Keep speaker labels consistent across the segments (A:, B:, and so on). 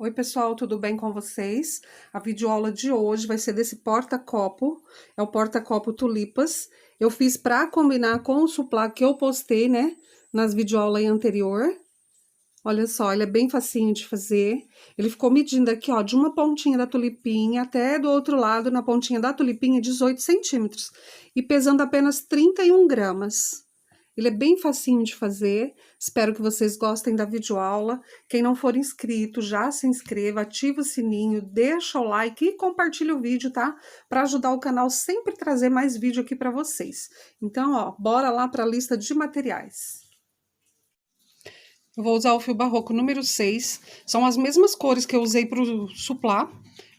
A: Oi, pessoal, tudo bem com vocês? A videoaula de hoje vai ser desse porta-copo, é o porta-copo tulipas. Eu fiz para combinar com o suplá que eu postei, né, nas videoaulas anterior. Olha só, ele é bem facinho de fazer. Ele ficou medindo aqui, ó, de uma pontinha da tulipinha até do outro lado, na pontinha da tulipinha, 18 centímetros. E pesando apenas 31 gramas. Ele é bem facinho de fazer. Espero que vocês gostem da videoaula. Quem não for inscrito, já se inscreva, ativa o sininho, deixa o like e compartilha o vídeo, tá? Para ajudar o canal sempre trazer mais vídeo aqui para vocês. Então, ó, bora lá para a lista de materiais. Eu vou usar o fio barroco número 6. São as mesmas cores que eu usei para o suplá.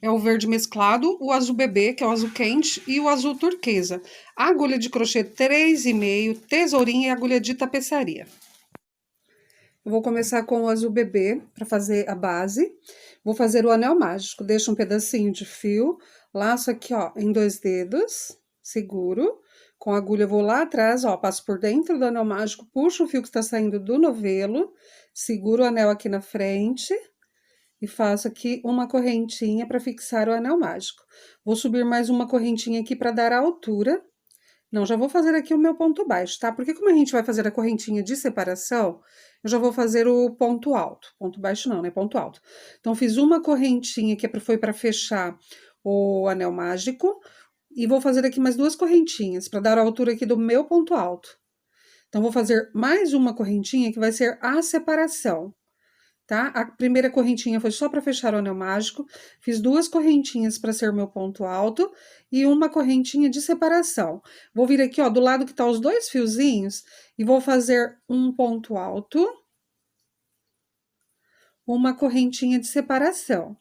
A: É o verde mesclado, o azul bebê, que é o azul quente, e o azul turquesa. A agulha de crochê 3,5, tesourinha e agulha de tapeçaria. Eu vou começar com o azul bebê para fazer a base. Vou fazer o anel mágico. Deixo um pedacinho de fio, laço aqui, ó, em 2 dedos, seguro. Com a agulha, eu vou lá atrás, ó, passo por dentro do anel mágico, puxo o fio que está saindo do novelo, seguro o anel aqui na frente e faço aqui uma correntinha para fixar o anel mágico. Vou subir mais uma correntinha aqui para dar a altura. Não, já vou fazer aqui o meu ponto baixo, tá? Porque como a gente vai fazer a correntinha de separação, eu já vou fazer o ponto alto. Ponto baixo não, né? Ponto alto. Então, fiz uma correntinha que foi para fechar o anel mágico. E vou fazer aqui mais 2 correntinhas, para dar a altura aqui do meu ponto alto. Então, vou fazer mais uma correntinha que vai ser a separação, tá? A primeira correntinha foi só para fechar o anel mágico. Fiz 2 correntinhas para ser o meu ponto alto e uma correntinha de separação. Vou vir aqui, ó, do lado que tá os 2 fiozinhos e vou fazer um ponto alto, uma correntinha de separação.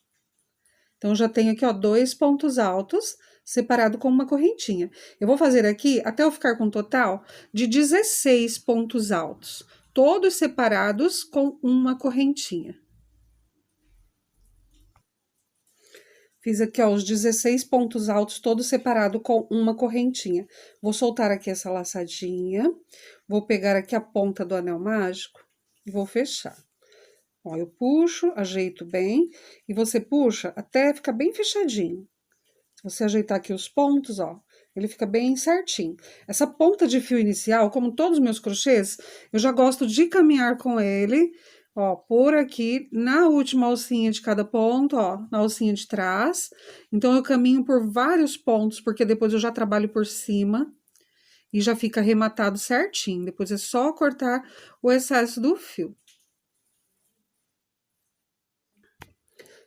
A: Então, já tenho aqui, ó, 2 pontos altos, separado com uma correntinha. Eu vou fazer aqui, até eu ficar com um total de 16 pontos altos, todos separados com uma correntinha. Fiz aqui, ó, os 16 pontos altos, todos separados com uma correntinha. Vou soltar aqui essa laçadinha, vou pegar aqui a ponta do anel mágico e vou fechar. Ó, eu puxo, ajeito bem, e você puxa até ficar bem fechadinho. Se você ajeitar aqui os pontos, ó, ele fica bem certinho. Essa ponta de fio inicial, como todos os meus crochês, eu já gosto de caminhar com ele, ó, por aqui, na última alcinha de cada ponto, ó, na alcinha de trás. Então, eu caminho por vários pontos, porque depois eu já trabalho por cima e já fica arrematado certinho. Depois é só cortar o excesso do fio.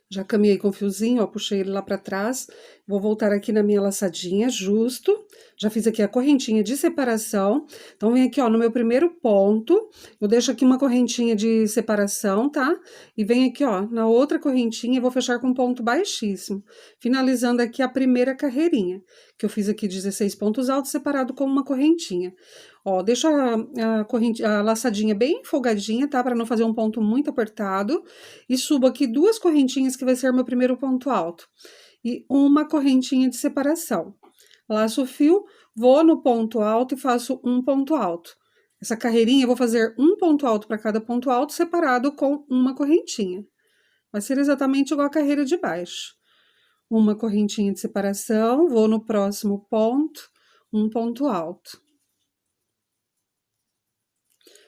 A: Já caminhei com o fiozinho, ó, puxei ele lá pra trás. Vou voltar aqui na minha laçadinha, justo. Já fiz aqui a correntinha de separação. Então, vem aqui, ó, no meu primeiro ponto. Eu deixo aqui uma correntinha de separação, tá? E vem aqui, ó, na outra correntinha, eu vou fechar com um ponto baixíssimo. Finalizando aqui a primeira carreirinha, que eu fiz aqui 16 pontos altos, separado com uma correntinha. Ó, deixa a laçadinha bem folgadinha, tá? Para não fazer um ponto muito apertado. E subo aqui 2 correntinhas, que vai ser meu primeiro ponto alto. E uma correntinha de separação. Laço o fio, vou no ponto alto e faço um ponto alto. Essa carreirinha, eu vou fazer um ponto alto para cada ponto alto, separado com uma correntinha. Vai ser exatamente igual a carreira de baixo. Uma correntinha de separação, vou no próximo ponto, um ponto alto.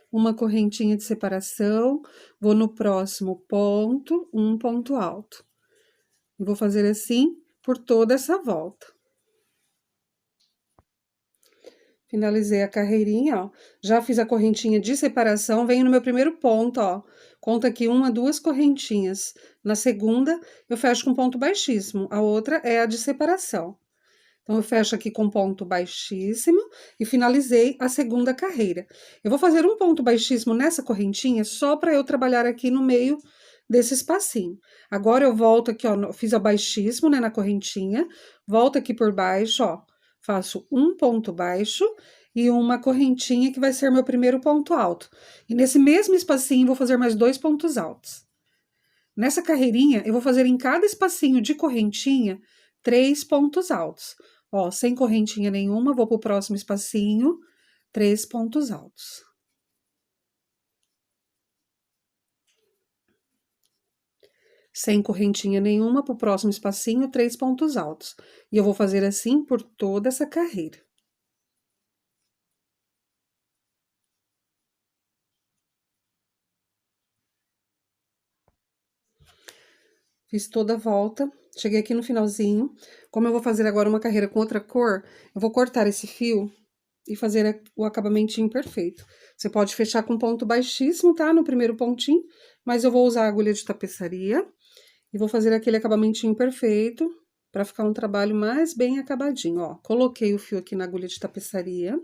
A: Uma correntinha de separação, vou no próximo ponto, um ponto alto. E vou fazer assim por toda essa volta. Finalizei a carreirinha, ó. Já fiz a correntinha de separação, venho no meu primeiro ponto, ó. Conto aqui 1, 2 correntinhas. Na segunda, eu fecho com ponto baixíssimo. A outra é a de separação. Então, eu fecho aqui com ponto baixíssimo e finalizei a segunda carreira. Eu vou fazer um ponto baixíssimo nessa correntinha só para eu trabalhar aqui no meio desse espacinho. Agora, eu volto aqui, ó, fiz a baixíssimo, né, na correntinha, volto aqui por baixo, ó, faço um ponto baixo e uma correntinha que vai ser meu primeiro ponto alto. E nesse mesmo espacinho, vou fazer mais 2 pontos altos. Nessa carreirinha, eu vou fazer em cada espacinho de correntinha 3 pontos altos. Ó, sem correntinha nenhuma, vou pro próximo espacinho, 3 pontos altos. sem correntinha nenhuma, para o próximo espacinho, 3 pontos altos. E eu vou fazer assim por toda essa carreira. Fiz toda a volta, cheguei aqui no finalzinho. Como eu vou fazer agora uma carreira com outra cor, eu vou cortar esse fio e fazer o acabamentinho perfeito. Você pode fechar com ponto baixíssimo, tá? No primeiro pontinho, mas eu vou usar a agulha de tapeçaria e vou fazer aquele acabamentinho perfeito para ficar um trabalho mais bem acabadinho, ó. Coloquei o fio aqui na agulha de tapeçaria,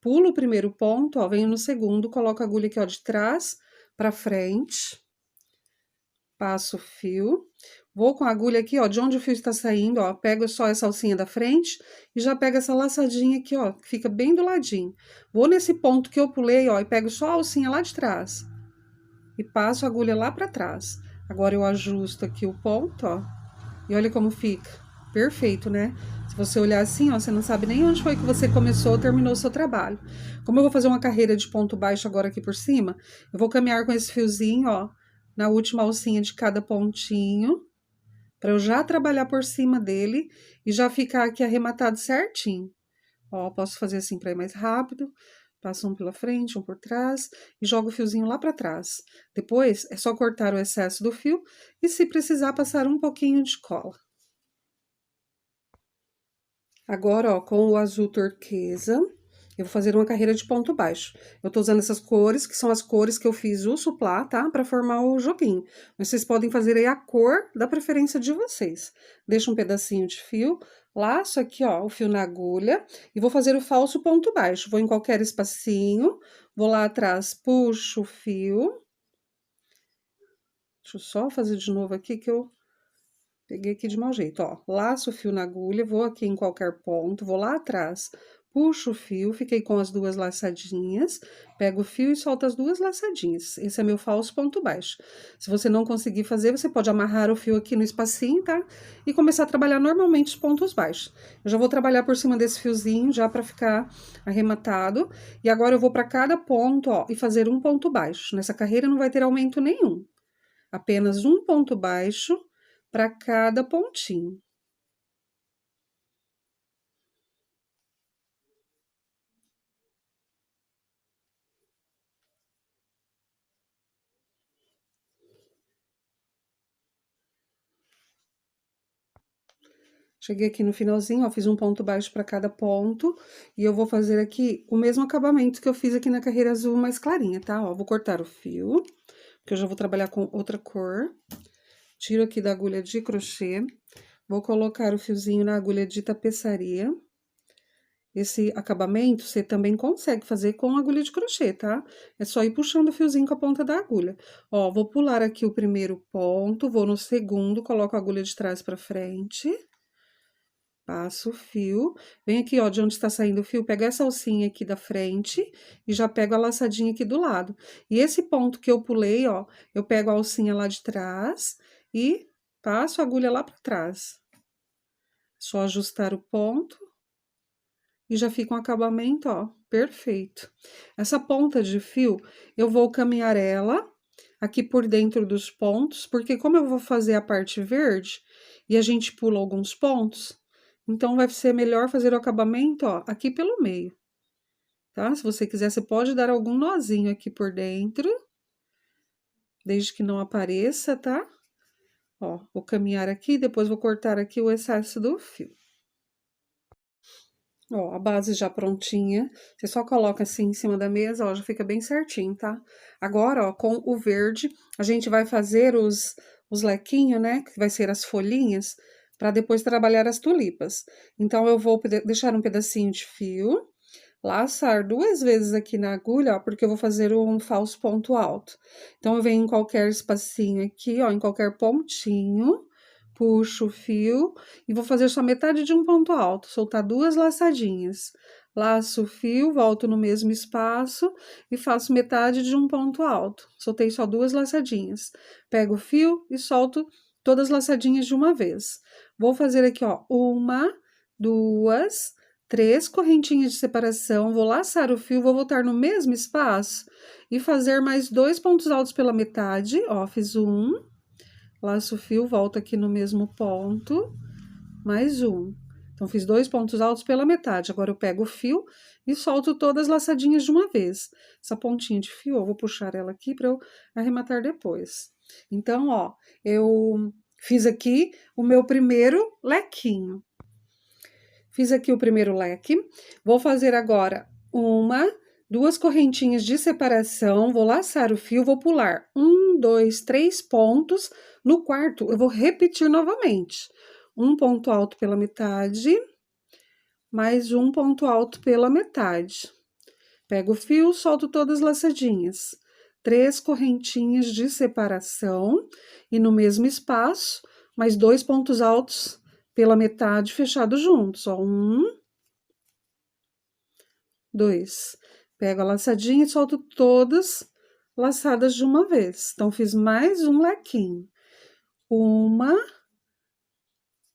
A: pulo o primeiro ponto, ó, venho no segundo, coloco a agulha aqui, ó, de trás para frente, passo o fio, vou com a agulha aqui, ó, de onde o fio está saindo, ó, pego só essa alcinha da frente e já pego essa laçadinha aqui, ó, que fica bem do ladinho. Vou nesse ponto que eu pulei, ó, e pego só a alcinha lá de trás e passo a agulha lá para trás. Agora eu ajusto aqui o ponto, ó, e olha como fica. Perfeito, né? Se você olhar assim, ó, você não sabe nem onde foi que você começou ou terminou o seu trabalho. Como eu vou fazer uma carreira de ponto baixo agora aqui por cima, eu vou caminhar com esse fiozinho, ó, na última alcinha de cada pontinho, para eu já trabalhar por cima dele e já ficar aqui arrematado certinho. Ó, posso fazer assim para ir mais rápido. Passo um pela frente, um por trás e jogo o fiozinho lá para trás. Depois, é só cortar o excesso do fio e, se precisar, passar um pouquinho de cola. Agora, ó, com o azul turquesa, eu vou fazer uma carreira de ponto baixo. Eu tô usando essas cores, que são as cores que eu fiz o suplá, tá? Pra formar o joguinho. Mas vocês podem fazer aí a cor da preferência de vocês. Deixa um pedacinho de fio, laço aqui, ó, o fio na agulha e vou fazer o falso ponto baixo. Vou em qualquer espacinho, vou lá atrás, puxo o fio. Deixa eu só fazer de novo aqui que eu peguei aqui de mau jeito, ó. Laço o fio na agulha, vou aqui em qualquer ponto, vou lá atrás, puxo o fio, fiquei com as duas laçadinhas, pego o fio e solto as duas laçadinhas. Esse é meu falso ponto baixo. Se você não conseguir fazer, você pode amarrar o fio aqui no espacinho, tá? E começar a trabalhar normalmente os pontos baixos. Eu já vou trabalhar por cima desse fiozinho, já pra ficar arrematado. E agora eu vou pra cada ponto, ó, e fazer um ponto baixo. Nessa carreira não vai ter aumento nenhum. Apenas um ponto baixo para cada pontinho. Cheguei aqui no finalzinho, ó, fiz um ponto baixo para cada ponto, e eu vou fazer aqui o mesmo acabamento que eu fiz aqui na carreira azul mais clarinha, tá? Ó, vou cortar o fio, porque eu já vou trabalhar com outra cor. Tiro aqui da agulha de crochê, vou colocar o fiozinho na agulha de tapeçaria. Esse acabamento você também consegue fazer com agulha de crochê, tá? É só ir puxando o fiozinho com a ponta da agulha. Ó, vou pular aqui o primeiro ponto, vou no segundo, coloco a agulha de trás pra frente. Passo o fio, venho aqui, ó, de onde está saindo o fio, pego essa alcinha aqui da frente e já pego a laçadinha aqui do lado. E esse ponto que eu pulei, ó, eu pego a alcinha lá de trás e passo a agulha lá pra trás. Só ajustar o ponto. E já fica um acabamento, ó, perfeito. Essa ponta de fio, eu vou caminhar ela aqui por dentro dos pontos, porque como eu vou fazer a parte verde e a gente pula alguns pontos, então vai ser melhor fazer o acabamento, ó, aqui pelo meio, tá? Se você quiser, você pode dar algum nozinho aqui por dentro, desde que não apareça, tá? Ó, vou caminhar aqui, depois vou cortar aqui o excesso do fio. Ó, a base já prontinha, você só coloca assim em cima da mesa, ó, já fica bem certinho, tá? Agora, ó, com o verde, a gente vai fazer os lequinhos, né, que vai ser as folhinhas, para depois trabalhar as tulipas. Então, eu vou deixar um pedacinho de fio, laçar 2 vezes aqui na agulha, ó, porque eu vou fazer um falso ponto alto. Então, eu venho em qualquer espacinho aqui, ó, em qualquer pontinho, puxo o fio e vou fazer só metade de um ponto alto, soltar 2 laçadinhas. Laço o fio, volto no mesmo espaço e faço metade de um ponto alto. Soltei só 2 laçadinhas. Pego o fio e solto todas as laçadinhas de uma vez. Vou fazer aqui, ó, 1, 2, 3 correntinhas de separação, vou laçar o fio, vou voltar no mesmo espaço e fazer mais 2 pontos altos pela metade, ó, fiz 1, laço o fio, volto aqui no mesmo ponto, mais um. Então, fiz 2 pontos altos pela metade. Agora, eu pego o fio e solto todas as laçadinhas de uma vez. Essa pontinha de fio, eu vou puxar ela aqui para eu arrematar depois. Então, ó, eu fiz aqui o meu primeiro lequinho. Fiz aqui o primeiro leque. Vou fazer agora duas correntinhas de separação. Vou laçar o fio, vou pular 1, 2, 3 pontos. No quarto, eu vou repetir novamente. Um ponto alto pela metade, mais um ponto alto pela metade. Pego o fio, solto todas as laçadinhas. 3 correntinhas de separação e no mesmo espaço, mais 2 pontos altos pela metade fechados juntos, ó. 1, 2. Pego a laçadinha e solto todas laçadas de uma vez. Então, fiz mais um lequinho. 1,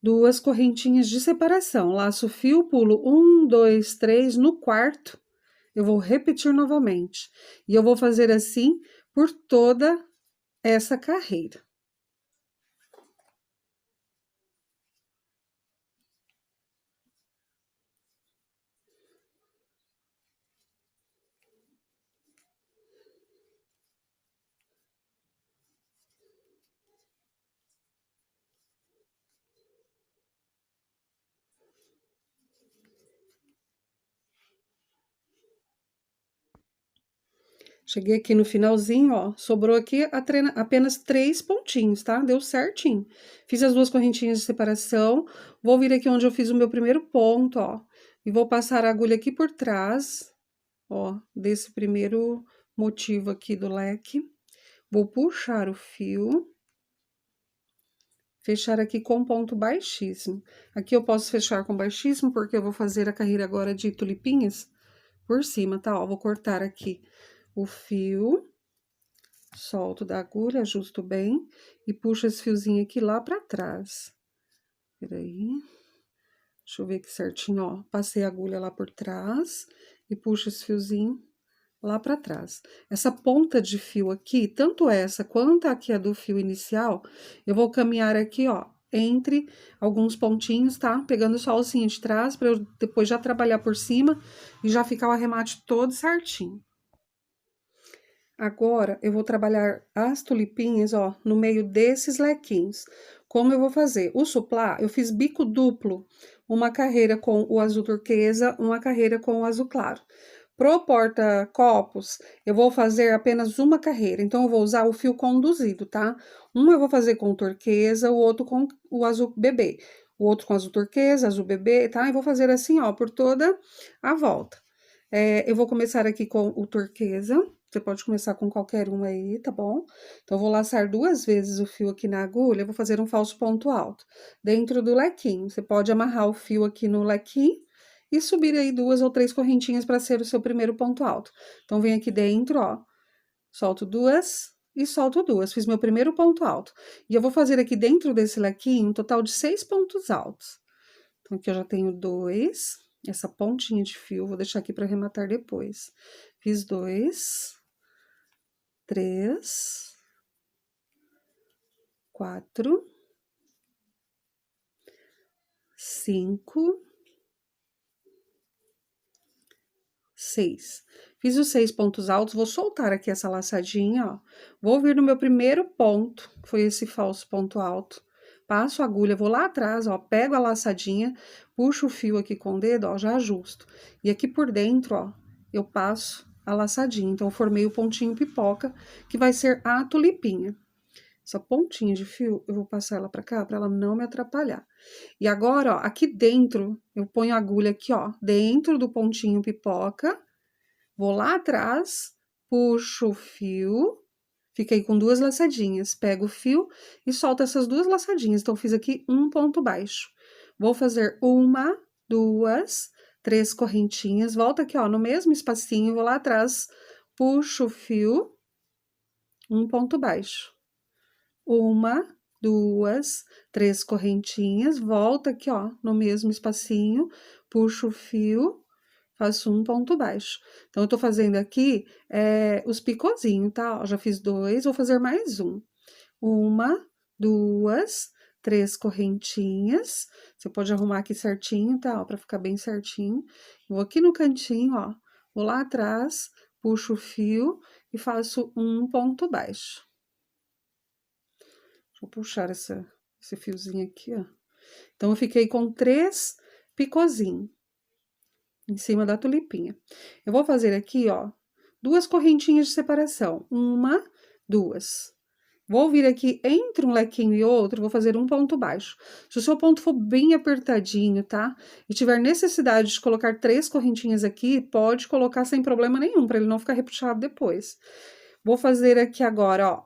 A: 2 correntinhas de separação. Laço o fio, pulo 1, 2, 3. No quarto, eu vou repetir novamente. E eu vou fazer assim por toda essa carreira. Cheguei aqui no finalzinho, ó, sobrou aqui apenas 3 pontinhos, tá? Deu certinho. Fiz as 2 correntinhas de separação, vou vir aqui onde eu fiz o meu primeiro ponto, ó, e vou passar a agulha aqui por trás, ó, desse primeiro motivo aqui do leque. Vou puxar o fio, fechar aqui com ponto baixíssimo. Aqui eu posso fechar com baixíssimo, porque eu vou fazer a carreira agora de tulipinhas por cima, tá? Ó, vou cortar aqui o fio, solto da agulha, ajusto bem e puxo esse fiozinho aqui lá pra trás. Peraí. Deixa eu ver aqui certinho, ó. Passei a agulha lá por trás e puxo esse fiozinho lá pra trás. Essa ponta de fio aqui, tanto essa quanto aqui a do fio inicial, eu vou caminhar aqui, ó, entre alguns pontinhos, tá? Pegando só o alcinha de trás, pra eu depois já trabalhar por cima e já ficar o arremate todo certinho. Agora, eu vou trabalhar as tulipinhas, ó, no meio desses lequinhos. Como eu vou fazer? O suplá, eu fiz bico duplo, uma carreira com o azul turquesa, uma carreira com o azul claro. Pro porta-copos, eu vou fazer apenas uma carreira, então, eu vou usar o fio conduzido, tá? Um eu vou fazer com turquesa, o outro com o azul bebê. O outro com azul turquesa, azul bebê, tá? E vou fazer assim, ó, por toda a volta. Eu vou começar aqui com o turquesa. Você pode começar com qualquer um aí, tá bom? Então, eu vou laçar 2 vezes o fio aqui na agulha, vou fazer um falso ponto alto dentro do lequinho. Você pode amarrar o fio aqui no lequinho e subir aí 2 ou 3 correntinhas para ser o seu primeiro ponto alto. Então, vem aqui dentro, ó, solto 2 e solto 2. Fiz meu primeiro ponto alto. E eu vou fazer aqui dentro desse lequinho um total de 6 pontos altos. Então, aqui eu já tenho 2, essa pontinha de fio, vou deixar aqui para arrematar depois. Fiz 2, 3, 4, 5, 6. Fiz os 6 pontos altos, vou soltar aqui essa laçadinha, ó. Vou vir no meu primeiro ponto, que foi esse falso ponto alto. Passo a agulha, vou lá atrás, ó, pego a laçadinha, puxo o fio aqui com o dedo, ó, já ajusto. E aqui por dentro, ó, eu passo a laçadinha. Então, eu formei o pontinho pipoca, que vai ser a tulipinha. Essa pontinha de fio, eu vou passar ela pra cá, pra ela não me atrapalhar. E agora, ó, aqui dentro, eu ponho a agulha aqui, ó, dentro do pontinho pipoca, vou lá atrás, puxo o fio, fiquei com 2 laçadinhas, pego o fio e solto essas 2 laçadinhas. Então, fiz aqui um ponto baixo. Vou fazer 1, 2, 3 correntinhas, volto aqui, ó, no mesmo espacinho, vou lá atrás, puxo o fio, um ponto baixo. 1, 2, 3 correntinhas, volto aqui, ó, no mesmo espacinho, puxo o fio, faço um ponto baixo. Então, eu tô fazendo aqui os picozinhos, tá? Ó, já fiz 2, vou fazer mais um. 1, 2, 3 correntinhas. Você pode arrumar aqui certinho, tá? Ó, pra ficar bem certinho. Vou aqui no cantinho, ó. Vou lá atrás, puxo o fio e faço um ponto baixo. Deixa eu puxar esse fiozinho aqui, ó. Então, eu fiquei com 3 picozinhos em cima da tulipinha. Eu vou fazer aqui, ó, 2 correntinhas de separação. 1, 2. Vou vir aqui entre um lequinho e outro, vou fazer um ponto baixo. Se o seu ponto for bem apertadinho, tá? E tiver necessidade de colocar 3 correntinhas aqui, pode colocar sem problema nenhum, para ele não ficar repuxado depois. Vou fazer aqui agora, ó,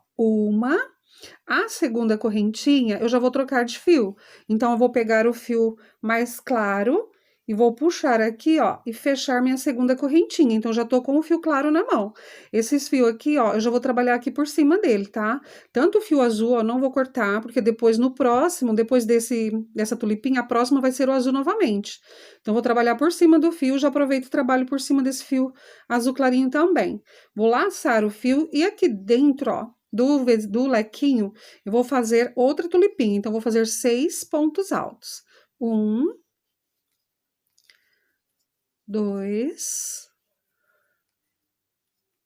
A: a segunda correntinha, eu já vou trocar de fio. Então, eu vou pegar o fio mais claro e vou puxar aqui, ó, e fechar minha segunda correntinha. Então, já tô com o fio claro na mão. Esses fios aqui, ó, eu já vou trabalhar aqui por cima dele, tá? Tanto o fio azul, ó, não vou cortar, porque depois no próximo, depois dessa tulipinha, a próxima vai ser o azul novamente. Então, vou trabalhar por cima do fio, já aproveito e trabalho por cima desse fio azul clarinho também. Vou laçar o fio e aqui dentro, ó, do lequinho, eu vou fazer outra tulipinha. Então, vou fazer 6 pontos altos. 1, 2,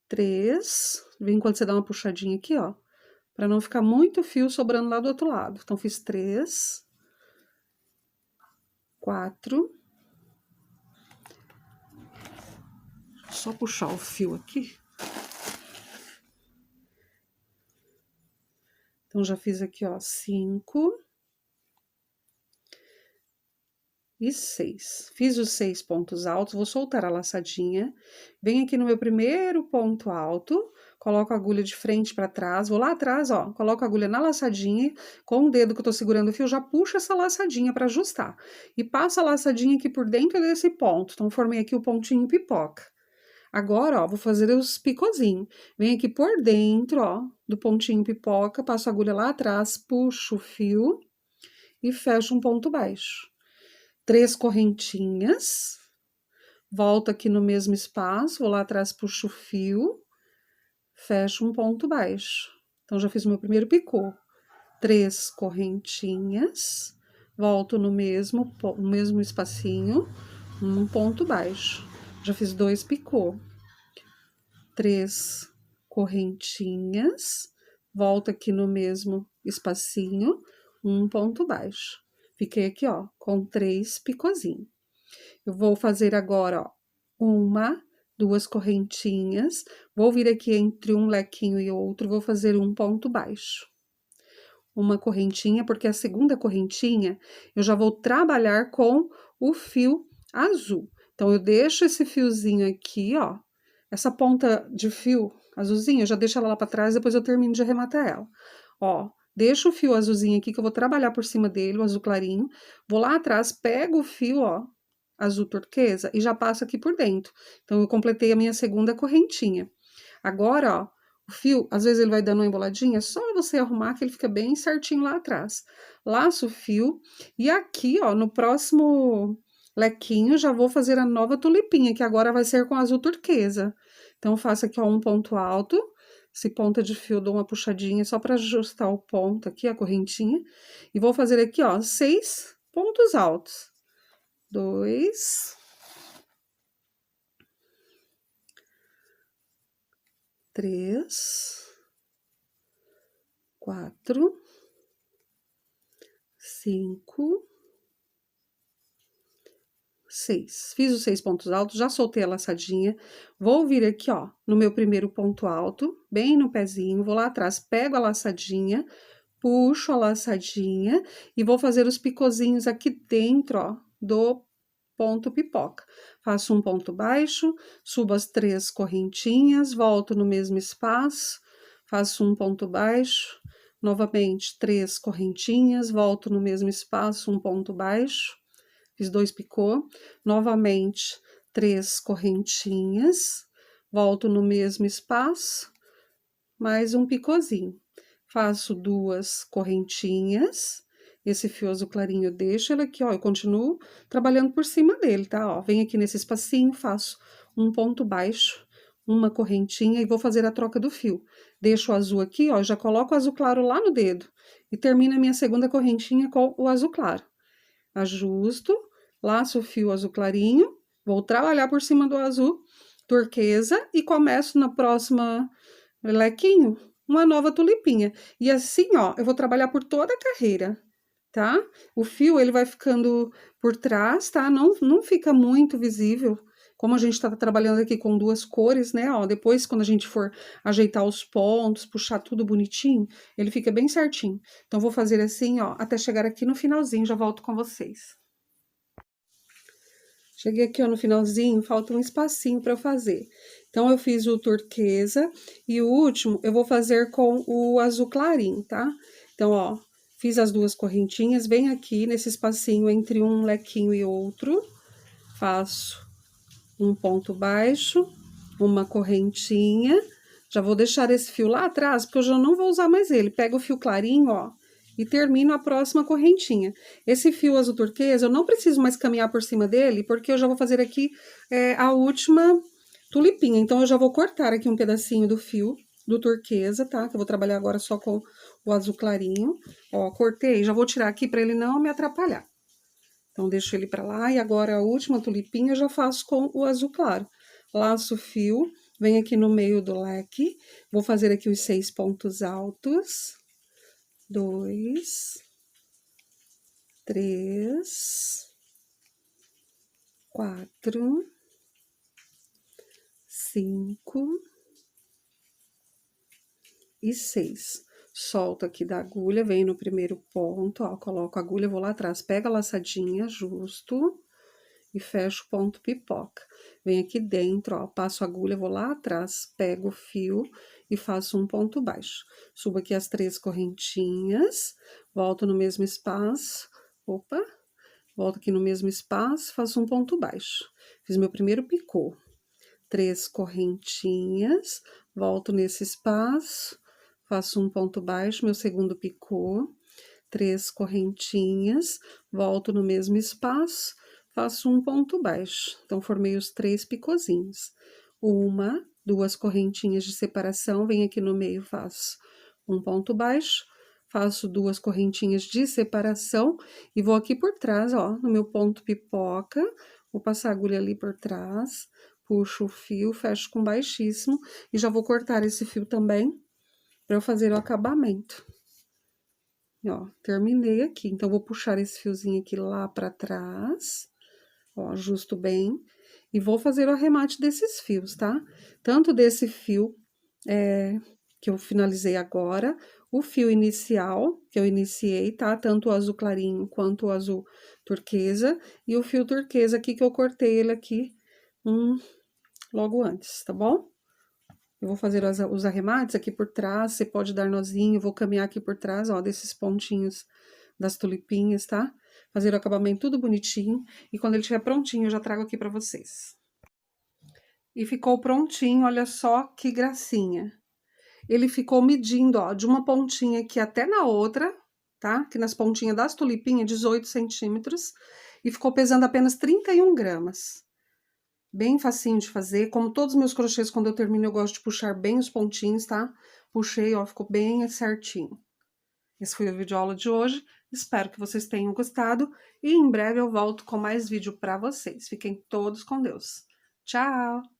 A: 3. Vem quando você dá uma puxadinha aqui, ó, para não ficar muito fio sobrando lá do outro lado. Então, fiz 3, 4. Só puxar o fio aqui. Então, já fiz aqui, ó, 5 e 6. Fiz os 6 pontos altos, vou soltar a laçadinha. Venho aqui no meu primeiro ponto alto, coloco a agulha de frente para trás, vou lá atrás, ó, coloco a agulha na laçadinha, com o dedo que eu tô segurando o fio, já puxo essa laçadinha para ajustar. E passo a laçadinha aqui por dentro desse ponto. Então, formei aqui o pontinho pipoca. Agora, ó, vou fazer os picozinhos. Venho aqui por dentro, ó, do pontinho pipoca, passo a agulha lá atrás, puxo o fio e fecho um ponto baixo. 3 correntinhas, volto aqui no mesmo espaço, vou lá atrás, puxo o fio, fecho um ponto baixo. Então, já fiz o meu primeiro picô. 3 correntinhas, volto no mesmo espacinho, um ponto baixo. Já fiz 2 picô. 3 correntinhas, volto aqui no mesmo espacinho, um ponto baixo. Fiquei aqui, ó, com 3 picozinhos. Eu vou fazer agora, ó, 1, 2 correntinhas, vou vir aqui entre um lequinho e outro, vou fazer um ponto baixo. Uma correntinha, porque a segunda correntinha eu já vou trabalhar com o fio azul. Então, eu deixo esse fiozinho aqui, ó, essa ponta de fio azulzinho, eu já deixo ela lá pra trás, depois eu termino de arrematar ela. Ó, deixo o fio azulzinho aqui, que eu vou trabalhar por cima dele, o azul clarinho. Vou lá atrás, pego o fio, ó, azul turquesa, e já passo aqui por dentro. Então, eu completei a minha segunda correntinha. Agora, ó, o fio, às vezes ele vai dando uma emboladinha, é só você arrumar que ele fica bem certinho lá atrás. Laço o fio, e aqui, ó, no próximo lequinho, já vou fazer a nova tulipinha, que agora vai ser com azul turquesa. Então, eu faço aqui, ó, um ponto alto, esse ponta de fio, dou uma puxadinha só para ajustar o ponto aqui, a correntinha, e vou fazer aqui, ó, 6 pontos altos. 2, 3, 4, 5, 6. Fiz os 6 pontos altos, já soltei a laçadinha. Vou vir aqui, ó, no meu primeiro ponto alto, bem no pezinho, vou lá atrás, pego a laçadinha, puxo a laçadinha e vou fazer os picozinhos aqui dentro, ó, do ponto pipoca. Faço um ponto baixo, subo as 3 correntinhas, volto no mesmo espaço, faço um ponto baixo, novamente 3 correntinhas, volto no mesmo espaço, um ponto baixo, fiz 2 picô, novamente 3 correntinhas, volto no mesmo espaço, mais um picôzinho. Faço 2 correntinhas, esse fio azul clarinho eu deixo ele aqui, ó, eu continuo trabalhando por cima dele, tá? Ó, venho aqui nesse espacinho, faço um ponto baixo, uma correntinha e vou fazer a troca do fio. Deixo o azul aqui, ó, já coloco o azul claro lá no dedo. e termino a minha segunda correntinha com o azul claro. Ajusto, laço o fio azul clarinho, vou trabalhar por cima do azul turquesa e começo na próxima lequinho uma nova tulipinha. E assim, ó, eu vou trabalhar por toda a carreira, tá? O fio, ele vai ficando por trás, tá? Não fica muito visível. Como a gente tá trabalhando aqui com duas cores, né? Ó, depois, quando a gente for ajeitar os pontos, puxar tudo bonitinho, ele fica bem certinho. Então, vou fazer assim, ó, até chegar aqui no finalzinho, já volto com vocês. Cheguei aqui, ó, no finalzinho, falta um espacinho para eu fazer. Então, eu fiz o turquesa e o último eu vou fazer com o azul clarinho, tá? Então, ó, fiz as duas correntinhas, bem aqui nesse espacinho entre um lequinho e outro, faço um ponto baixo, uma correntinha, já vou deixar esse fio lá atrás, porque eu já não vou usar mais ele. Pego o fio clarinho, ó, e termino a próxima correntinha. Esse fio azul turquesa, eu não preciso mais caminhar por cima dele, porque eu já vou fazer aqui a última tulipinha. Então, eu já vou cortar aqui um pedacinho do fio do turquesa, tá? Que eu vou trabalhar agora só com o azul clarinho. Ó, cortei, já vou tirar aqui para ele não me atrapalhar. Então, deixo ele para lá e agora a última tulipinha eu já faço com o azul claro. Laço o fio, venho aqui no meio do leque, vou fazer aqui os 6 pontos altos. 2, 3, 4, 5 e 6. Solto aqui da agulha, venho no primeiro ponto, ó, coloco a agulha, vou lá atrás, pego a laçadinha, justo e fecho o ponto pipoca. Venho aqui dentro, ó, passo a agulha, vou lá atrás, pego o fio e faço um ponto baixo. Subo aqui as 3 correntinhas, volto no mesmo espaço, opa, volto aqui no mesmo espaço, faço um ponto baixo. Fiz meu primeiro picô. 3 correntinhas, volto nesse espaço, faço um ponto baixo, meu segundo picô. 3 correntinhas, volto no mesmo espaço, faço um ponto baixo. Então, formei os 3 picôzinhos. 1, 2 correntinhas de separação, venho aqui no meio, faço um ponto baixo, faço 2 correntinhas de separação e vou aqui por trás, ó, no meu ponto pipoca, vou passar a agulha ali por trás, puxo o fio, fecho com baixíssimo e já vou cortar esse fio também para eu fazer o acabamento. Ó, terminei aqui, então, vou puxar esse fiozinho aqui lá pra trás, ó, ajusto bem, e vou fazer o arremate desses fios, tá? Tanto desse fio, que eu finalizei agora, o fio inicial, que eu iniciei, tá? Tanto o azul clarinho quanto o azul turquesa, e o fio turquesa aqui, que eu cortei ele aqui, logo antes, tá bom? Eu vou fazer os arremates aqui por trás, você pode dar nozinho, eu vou caminhar aqui por trás, ó, desses pontinhos das tulipinhas, tá? Fazer o acabamento tudo bonitinho, e quando ele estiver prontinho, eu já trago aqui pra vocês. E ficou prontinho, olha só que gracinha. Ele ficou medindo, ó, de uma pontinha aqui até na outra, tá? Aqui nas pontinhas das tulipinhas, 18 centímetros, e ficou pesando apenas 31 gramas. Bem facinho de fazer, como todos os meus crochês, quando eu termino, eu gosto de puxar bem os pontinhos, tá? Puxei, ó, ficou bem certinho. Esse foi o vídeo aula de hoje, espero que vocês tenham gostado, e em breve eu volto com mais vídeo pra vocês. Fiquem todos com Deus. Tchau!